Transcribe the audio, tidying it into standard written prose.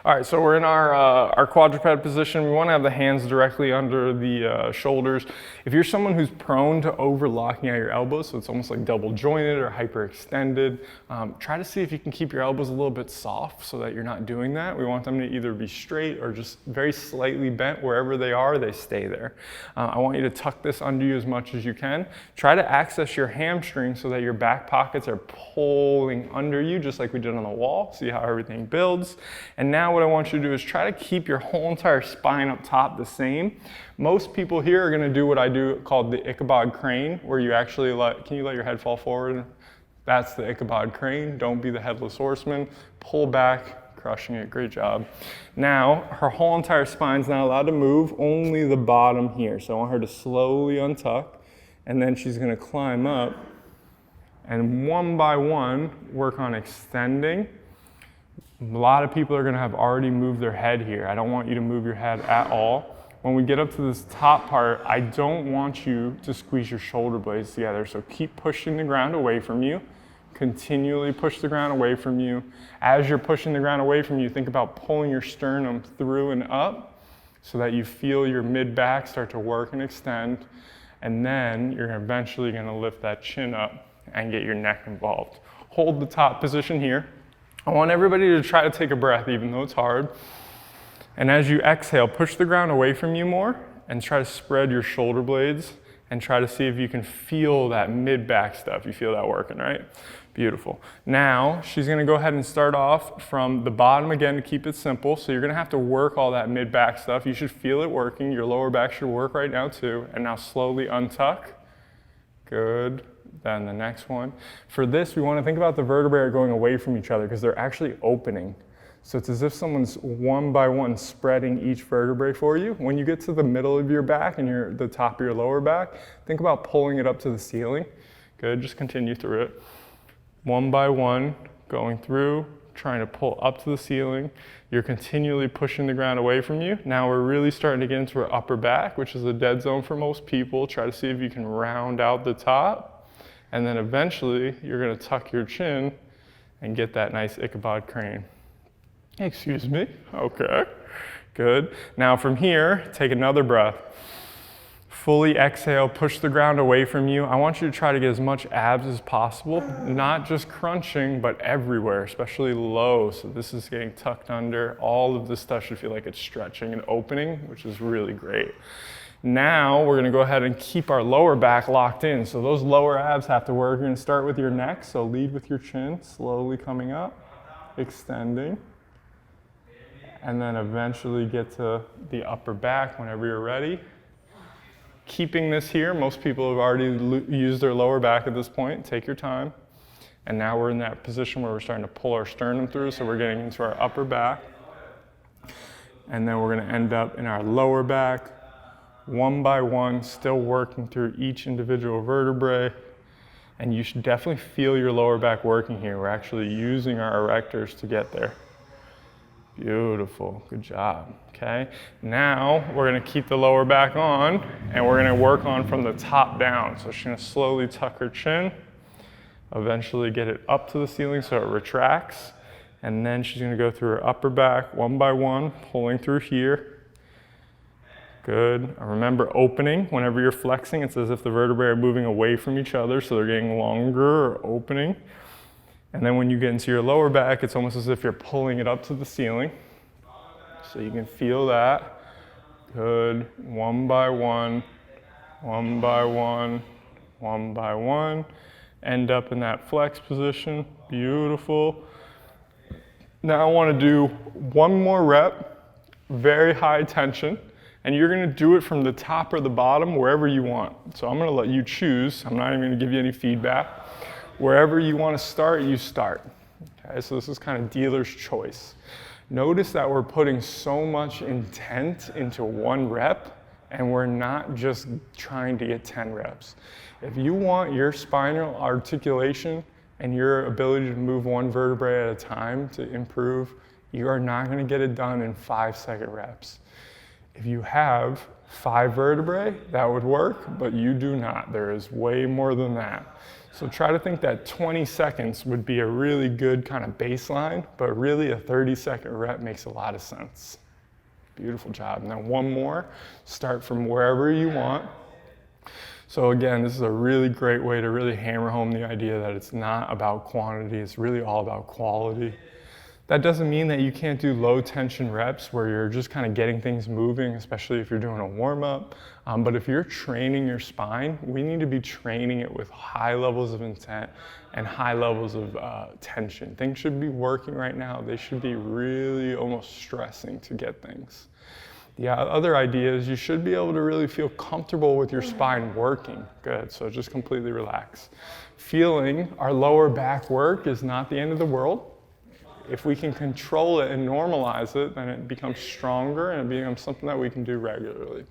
All right, so we're in our quadruped position. We want to have the hands directly under the shoulders. If you're someone who's prone to overlocking at your elbows, so it's almost like double jointed or hyperextended, try to see if you can keep your elbows a little bit soft so that you're not doing that. We want them to either be straight or just very slightly bent. Wherever they are, they stay there. I want you to tuck this under you as much as you can. Try to access your hamstring so that your back pockets are pulling under you, just like we did on the wall. See how everything builds. And now what I want you to do is try to keep your whole entire spine up top the same. Most people here are going to do what I do called the Ichabod Crane, where you actually can you let your head fall forward? That's the Ichabod Crane. Don't be the headless horseman. Pull back, crushing it. Great job. Now, her whole entire spine's not allowed to move, only the bottom here. So I want her to slowly untuck, and then she's going to climb up, and one by one, work on extending. A lot of people are going to have already moved their head here. I don't want you to move your head at all. When we get up to this top part, I don't want you to squeeze your shoulder blades together. So keep pushing the ground away from you. Continually push the ground away from you. As you're pushing the ground away from you, think about pulling your sternum through and up so that you feel your mid-back start to work and extend. And then you're eventually going to lift that chin up and get your neck involved. Hold the top position here. I want everybody to try to take a breath, even though it's hard. And as you exhale, push the ground away from you more and try to spread your shoulder blades and try to see if you can feel that mid-back stuff. You feel that working, right? Beautiful. Now, she's gonna go ahead and start off from the bottom again to keep it simple. So you're gonna have to work all that mid-back stuff. You should feel it working. Your lower back should work right now too. And now slowly untuck. Good. Then the next one. For this, we want to think about the vertebrae are going away from each other because they're actually opening. So it's as if someone's one by one spreading each vertebrae for you. When you get to the middle of your back and the top of your lower back, think about pulling it up to the ceiling. Good, just continue through it. One by one, going through, trying to pull up to the ceiling. You're continually pushing the ground away from you. Now we're really starting to get into our upper back, which is a dead zone for most people. Try to see if you can round out the top. And then eventually, you're going to tuck your chin and get that nice Ichabod Crane. Excuse me. Okay. Good. Now from here, take another breath. Fully exhale, push the ground away from you. I want you to try to get as much abs as possible, not just crunching, but everywhere, especially low. So this is getting tucked under. All of this stuff should feel like it's stretching and opening, which is really great. Now we're going to go ahead and keep our lower back locked in. So those lower abs have to work. You're going to start with your neck. So lead with your chin, slowly coming up, extending, and then eventually get to the upper back whenever you're ready. Keeping this here, most people have already used their lower back at this point. Take your time. And now we're in that position where we're starting to pull our sternum through. So we're getting into our upper back. And then we're going to end up in our lower back. One by one, still working through each individual vertebrae. And you should definitely feel your lower back working here. We're actually using our erectors to get there. Beautiful, good job, okay? Now, we're gonna keep the lower back on, and we're gonna work on from the top down. So she's gonna slowly tuck her chin, eventually get it up to the ceiling so it retracts, and then she's gonna go through her upper back one by one, pulling through here. Good. Remember opening. Whenever you're flexing, it's as if the vertebrae are moving away from each other, so they're getting longer or opening. And then when you get into your lower back, it's almost as if you're pulling it up to the ceiling. So you can feel that. Good. One by one, one by one, one by one. End up in that flex position. Beautiful. Now I want to do one more rep, very high tension. And you're going to do it from the top or the bottom, wherever you want. So I'm going to let you choose. I'm not even going to give you any feedback. Wherever you want to start, you start. Okay, so this is kind of dealer's choice. Notice that we're putting so much intent into one rep, and we're not just trying to get 10 reps. If you want your spinal articulation and your ability to move one vertebrae at a time to improve, you are not going to get it done in 5-second reps. If you have 5 vertebrae, that would work, but you do not. There is way more than that. So try to think that 20 seconds would be a really good kind of baseline, but really a 30-second rep makes a lot of sense. Beautiful job. Now one more, start from wherever you want. So again, this is a really great way to really hammer home the idea that it's not about quantity, it's really all about quality. That doesn't mean that you can't do low tension reps where you're just kind of getting things moving, especially if you're doing a warm up. But if you're training your spine, we need to be training it with high levels of intent and high levels of tension. Things should be working right now. They should be really almost stressing to get things. The other idea is you should be able to really feel comfortable with your spine working. Good, so just completely relax. Feeling our lower back work is not the end of the world. If we can control it and normalize it, then it becomes stronger and it becomes something that we can do regularly.